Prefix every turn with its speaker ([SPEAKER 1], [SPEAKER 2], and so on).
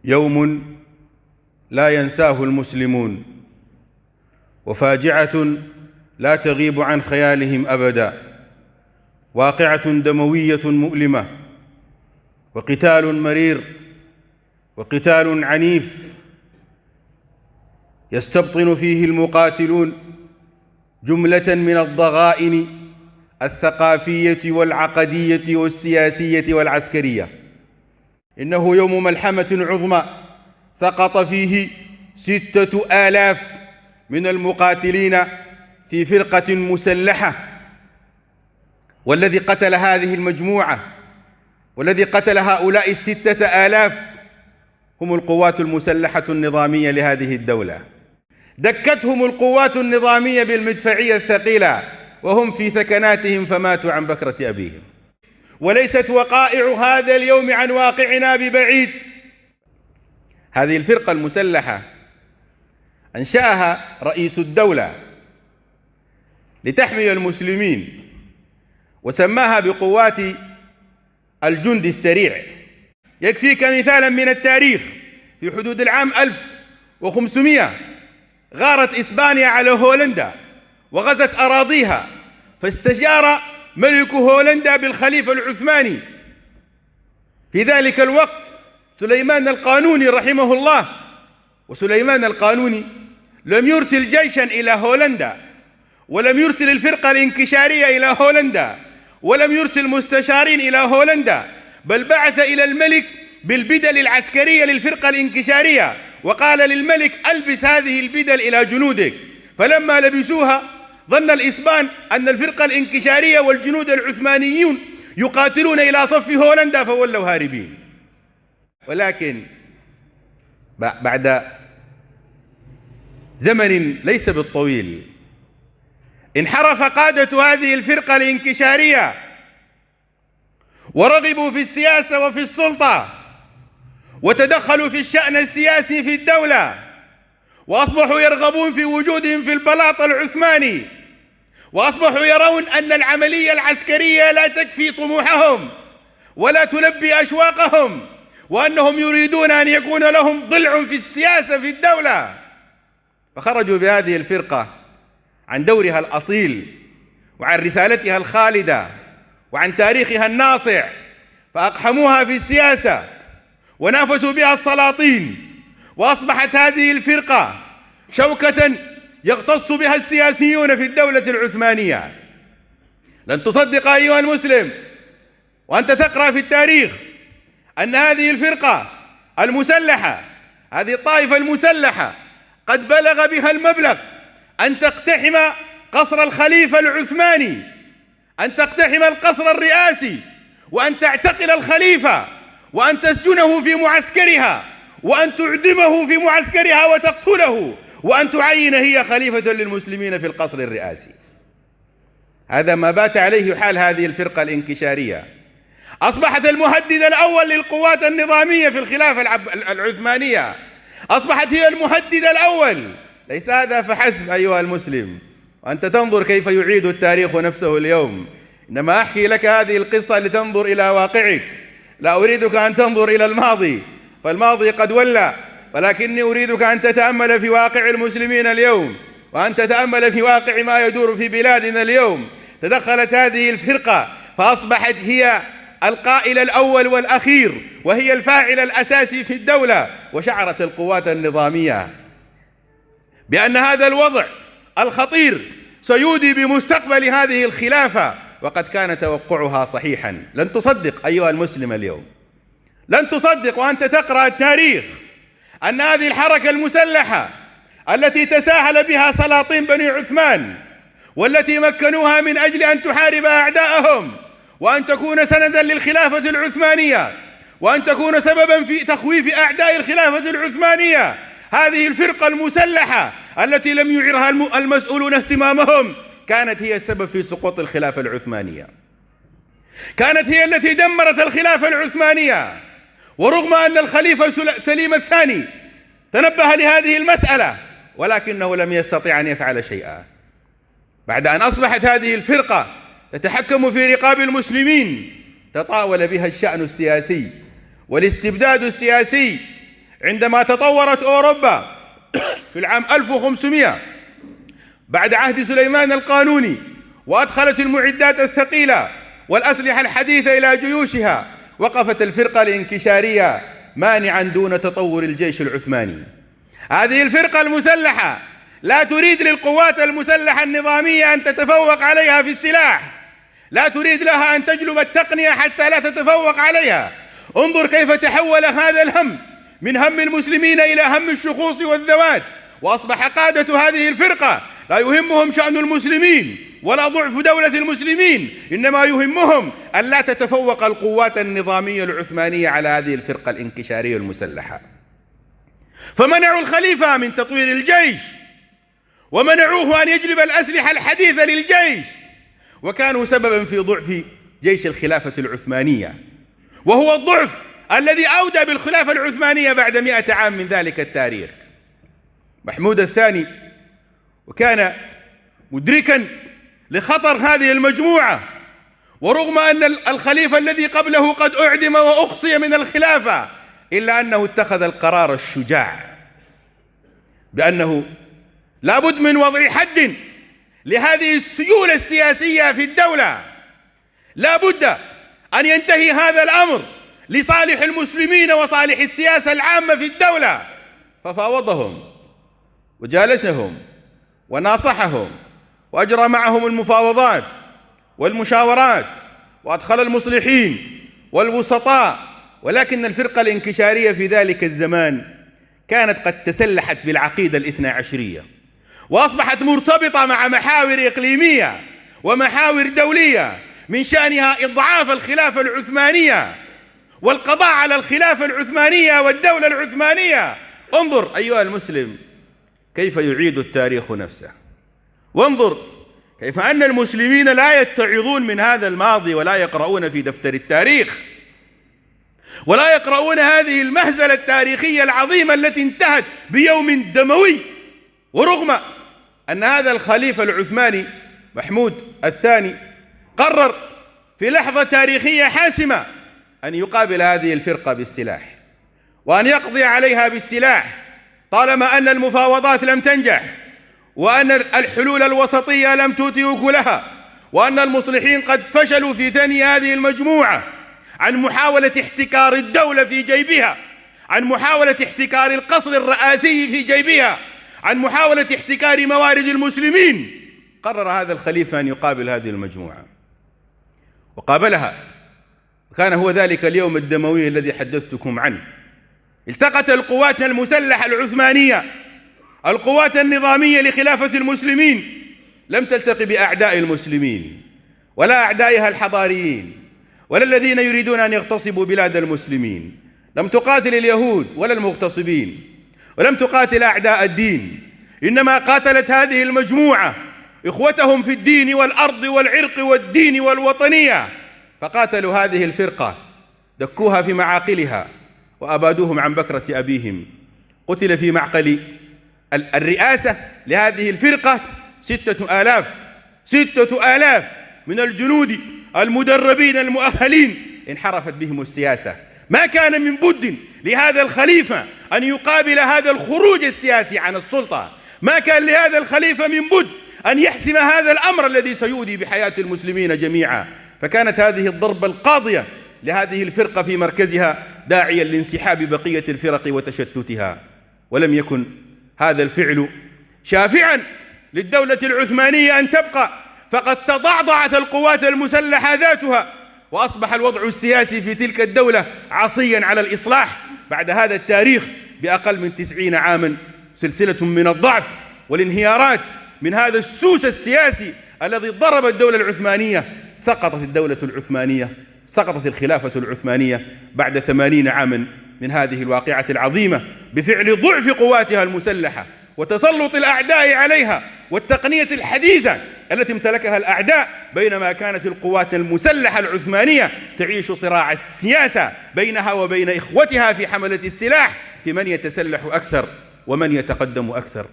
[SPEAKER 1] يوم لا ينساه المسلمون، وفاجعة لا تغيب عن خيالهم أبدا، واقعة دموية مؤلمة، وقتال مرير، وقتال عنيف يستبطن فيه المقاتلون جملة من الضغائن الثقافية والعقدية والسياسية والعسكرية. إنه يوم ملحمة عظمى سقط فيه 6,000 من المقاتلين في فرقة مسلحة، والذي قتل هذه المجموعة والذي قتل هؤلاء 6,000 هم القوات المسلحة النظامية لهذه الدولة. دكتهم القوات النظامية بالمدفعية الثقيلة وهم في ثكناتهم فماتوا عن بكرة أبيهم. وليست وقائع هذا اليوم عن واقعنا ببعيد. هذه الفرقة المسلحة أنشأها رئيس الدولة لتحمي المسلمين، وسماها بقوات الجند السريع. يكفيك مثالا من التاريخ: في حدود العام 1500 غارت إسبانيا على هولندا وغزت أراضيها، فاستجار ملك هولندا بالخليفة العثماني في ذلك الوقت سليمان القانوني رحمه الله. وسليمان القانوني لم يرسل جيشا إلى هولندا، ولم يرسل الفرقة الانكشارية إلى هولندا، ولم يرسل مستشارين إلى هولندا، بل بعث إلى الملك بالبدل العسكرية للفرقة الانكشارية، وقال للملك: ألبس هذه البدل إلى جنودك. فلما لبسوها ظن الإسبان أن الفرقة الانكشارية والجنود العثمانيون يقاتلون إلى صف هولندا فولوا هاربين. ولكن بعد زمن ليس بالطويل انحرف قادة هذه الفرقة الانكشارية ورغبوا في السياسة وفي السلطة، وتدخلوا في الشأن السياسي في الدولة، وأصبحوا يرغبون في وجودهم في البلاط العثماني، وأصبحوا يرون أن العملية العسكرية لا تكفي طموحهم ولا تلبي أشواقهم، وأنهم يريدون أن يكون لهم ضلع في السياسة في الدولة. فخرجوا بهذه الفرقة عن دورها الأصيل وعن رسالتها الخالدة وعن تاريخها الناصع، فأقحموها في السياسة ونافسوا بها السلاطين، وأصبحت هذه الفرقة شوكة يغتص بها السياسيون في الدولة العثمانية. لن تصدق أيها المسلم وأنت تقرأ في التاريخ أن هذه الفرقة المسلحة، هذه الطائفة المسلحة، قد بلغ بها المبلغ أن تقتحم قصر الخليفة العثماني، أن تقتحم القصر الرئاسي، وأن تعتقل الخليفة، وأن تسجنه في معسكرها، وأن تعدمه في معسكرها وتقتله، وأن تعين هي خليفة للمسلمين في القصر الرئاسي. هذا ما بات عليه حال هذه الفرقة الانكشارية. أصبحت المهدد الأول للقوات النظامية في الخلافة العثمانية، أصبحت هي المهدد الأول. ليس هذا فحسب أيها المسلم، وأنت تنظر كيف يعيد التاريخ نفسه اليوم. إنما أحكي لك هذه القصة لتنظر إلى واقعك، لا أريدك أن تنظر إلى الماضي، فالماضي قد ولى، ولكني أريدك أن تتأمل في واقع المسلمين اليوم، وأن تتأمل في واقع ما يدور في بلادنا اليوم. تدخلت هذه الفرقة فأصبحت هي القائل الأول والأخير، وهي الفاعل الأساسي في الدولة. وشعرت القوات النظامية بأن هذا الوضع الخطير سيودي بمستقبل هذه الخلافة، وقد كان توقعها صحيحا. لن تصدق أيها المسلم اليوم، لن تصدق وأنت تقرأ التاريخ أن هذه الحركة المسلحة التي تساهل بها سلاطين بني عثمان، والتي مكنوها من أجل أن تحارب أعداءهم، وأن تكون سندا للخلافة العثمانية، وأن تكون سببا في تخويف أعداء الخلافة العثمانية، هذه الفرقة المسلحة التي لم يعرها المسؤولون اهتمامهم كانت هي السبب في سقوط الخلافة العثمانية، كانت هي التي دمرت الخلافة العثمانية. ورغم أن الخليفة سليم الثاني تنبه لهذه المسألة، ولكنه لم يستطع أن يفعل شيئا. بعد أن أصبحت هذه الفرقة تتحكم في رقاب المسلمين، تطاول بها الشأن السياسي والاستبداد السياسي عندما تطورت أوروبا في العام 1500 بعد عهد سليمان القانوني، وأدخلت المعدات الثقيلة والأسلحة الحديثة إلى جيوشها، وقفت الفرقة الانكشارية مانعا دون تطور الجيش العثماني. هذه الفرقة المسلحة لا تريد للقوات المسلحة النظامية أن تتفوق عليها في السلاح، لا تريد لها أن تجلب التقنية حتى لا تتفوق عليها. انظر كيف تحول هذا الهم من هم المسلمين إلى هم الشخوص والذوات، وأصبح قادة هذه الفرقة لا يهمهم شأن المسلمين ولا ضعف دولة المسلمين، إنما يهمهم أن لا تتفوق القوات النظامية العثمانية على هذه الفرقة الانكشارية المسلحة. فمنعوا الخليفة من تطوير الجيش، ومنعوه أن يجلب الأسلحة الحديثة للجيش، وكانوا سببا في ضعف جيش الخلافة العثمانية، وهو الضعف الذي أودى بالخلافة العثمانية بعد 100 عام من ذلك التاريخ. محمود الثاني وكان مدركا لخطر هذه المجموعة، ورغم أن الخليفة الذي قبله قد أعدم وأقصي من الخلافة، إلا أنه اتخذ القرار الشجاع بأنه لا بد من وضع حد لهذه السيولة السياسية في الدولة، لا بد أن ينتهي هذا الأمر لصالح المسلمين وصالح السياسة العامة في الدولة. ففاوضهم وجالسهم وناصحهم وأجرى معهم المفاوضات والمشاورات، وأدخل المصلحين والوسطاء، ولكن الفرقة الانكشارية في ذلك الزمان كانت قد تسلحت بالعقيدة الاثنى عشرية، وأصبحت مرتبطة مع محاور إقليمية ومحاور دولية من شأنها إضعاف الخلافة العثمانية والقضاء على الخلافة العثمانية والدولة العثمانية. انظر أيها المسلم كيف يعيد التاريخ نفسه، وانظر كيف أن المسلمين لا يتعظون من هذا الماضي ولا يقرؤون في دفتر التاريخ ولا يقرؤون هذه المهزلة التاريخية العظيمة التي انتهت بيوم دموي. ورغم أن هذا الخليفة العثماني محمود الثاني قرر في لحظة تاريخية حاسمة أن يقابل هذه الفرقة بالسلاح وأن يقضي عليها بالسلاح، طالما أن المفاوضات لم تنجح، وأن الحلول الوسطية لم تؤتي أكلها، وأن المصلحين قد فشلوا في ثني هذه المجموعة عن محاولة احتكار الدولة في جيبها، عن محاولة احتكار القصر الرئاسي في جيبها، عن محاولة احتكار موارد المسلمين. قرر هذا الخليفة أن يقابل هذه المجموعة، وقابلها، وكان هو ذلك اليوم الدموي الذي حدثتكم عنه. التقت القوات المسلحة العثمانية، القوات النظامية لخلافة المسلمين، لم تلتقي بأعداء المسلمين ولا أعدائها الحضاريين ولا الذين يريدون أن يغتصبوا بلاد المسلمين. لم تقاتل اليهود ولا المغتصبين، ولم تقاتل أعداء الدين، إنما قاتلت هذه المجموعة إخوتهم في الدين والأرض والعرق والدين والوطنية، فقاتلوا هذه الفرقة، دكوها في معاقلها وأبادوهم عن بكرة أبيهم. قتل في معقل الرئاسة لهذه الفرقة 6,000 من الجنود المدربين المؤهلين، انحرفت بهم السياسة. ما كان من بد لهذا الخليفة أن يقابل هذا الخروج السياسي عن السلطة، ما كان لهذا الخليفة من بد أن يحسم هذا الأمر الذي سيؤدي بحياة المسلمين جميعا. فكانت هذه الضربة القاضية لهذه الفرقة في مركزها داعيا لانسحاب بقية الفرق وتشتتها، ولم يكن هذا الفعل شافعا للدولة العثمانية أن تبقى، فقد تضعضعت القوات المسلحة ذاتها، وأصبح الوضع السياسي في تلك الدولة عصيا على الإصلاح بعد هذا التاريخ بأقل من 90 عاما. سلسلة من الضعف والانهيارات من هذا السوس السياسي الذي ضرب الدولة العثمانية. سقطت الدولة العثمانية، سقطت الخلافة العثمانية بعد 80 عاما من هذه الواقعة العظيمة بفعل ضعف قواتها المسلحة وتسلط الأعداء عليها والتقنية الحديثة التي امتلكها الأعداء، بينما كانت القوات المسلحة العثمانية تعيش صراع السياسة بينها وبين إخوتها في حملة السلاح في من يتسلح أكثر ومن يتقدم أكثر.